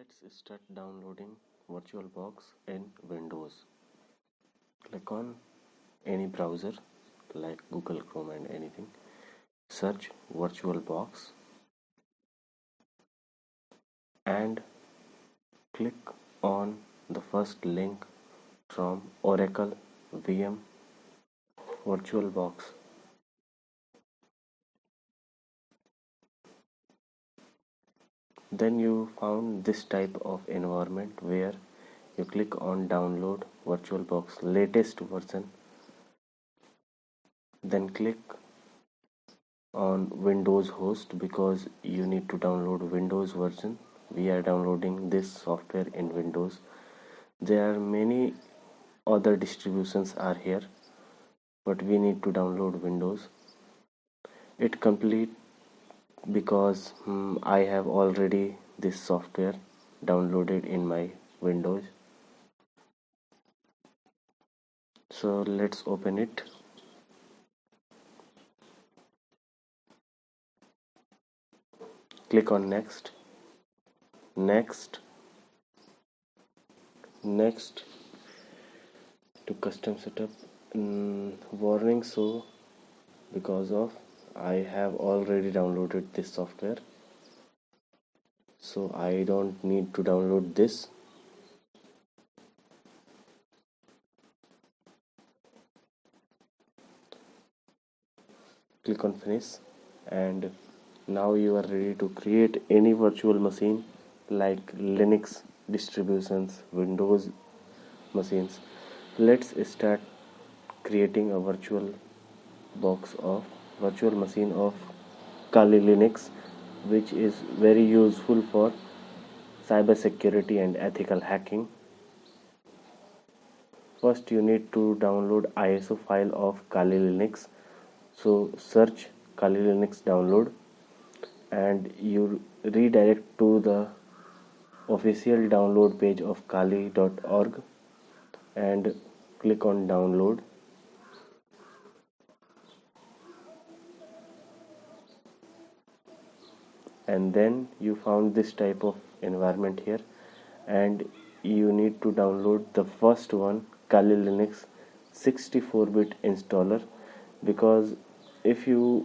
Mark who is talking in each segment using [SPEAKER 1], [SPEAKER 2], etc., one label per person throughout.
[SPEAKER 1] Let's start downloading Virtualbox in Windows. Click on any browser like Google Chrome and anything. Search Virtualbox and click on the first link from Oracle VM Virtualbox. Then you found this type of environment where you click on download Virtualbox latest version, then click on Windows host because you need to download Windows version. We are downloading this software in Windows. There are many other distributions are here, but we need to download Windows. It complete because I have already this software downloaded in my Windows. So let's open it. Click on next, next to custom setup. Warning, so because of I have already downloaded this software, so I don't need to download this. Click on finish, and now you are ready to create any virtual machine like Linux distributions, Windows machines. Let's start creating a virtual machine of Kali Linux, which is very useful for cybersecurity and ethical hacking. First you need to download ISO file of Kali Linux. So search Kali Linux download and you redirect to the official download page of kali.org and click on download. And then you found this type of environment here, and you need to download the first one, Kali Linux 64-bit installer, because if your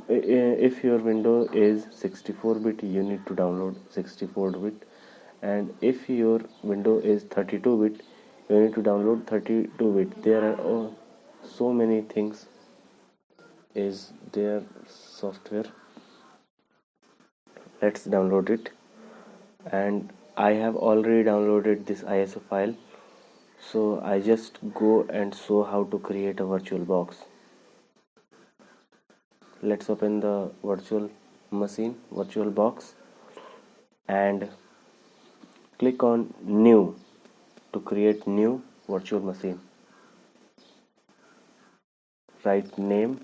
[SPEAKER 1] window is 64-bit, you need to download 64-bit, and if your window is 32-bit, you need to download 32-bit. There are so many things is their software. Let's download it, and I have already downloaded this ISO file, so I just go and show how to create a virtual box. Let's open the virtual machine, virtual box, and click on new to create new virtual machine. Write name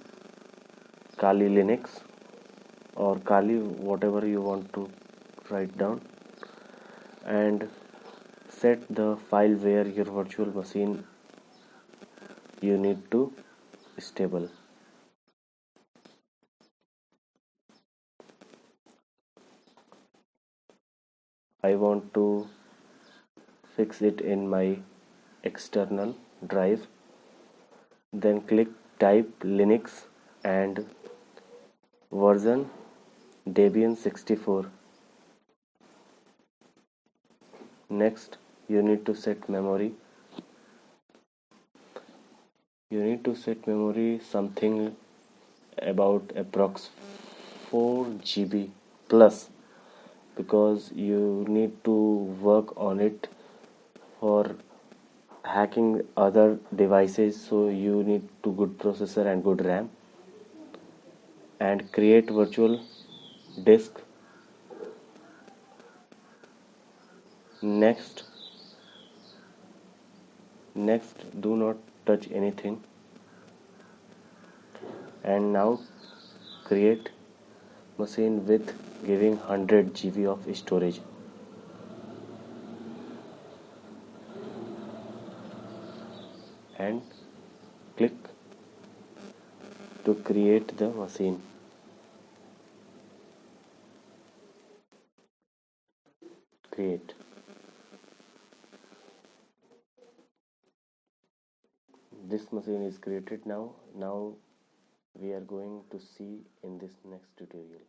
[SPEAKER 1] Kali Linux or Kali, whatever you want to write down, and set the file where your virtual machine you need to stable. I want to fix it in my external drive. Then click type Linux and version Debian 64. Next you need to set memory. You need to set memory something about approx 4 GB plus, because you need to work on it for hacking other devices, so you need to good processor and good RAM. And create virtual disk. Next do not touch anything, and now create machine with giving 100 GB of storage. And click to create the machine. Create. this machine is created now. Now we are going to see in this next tutorial.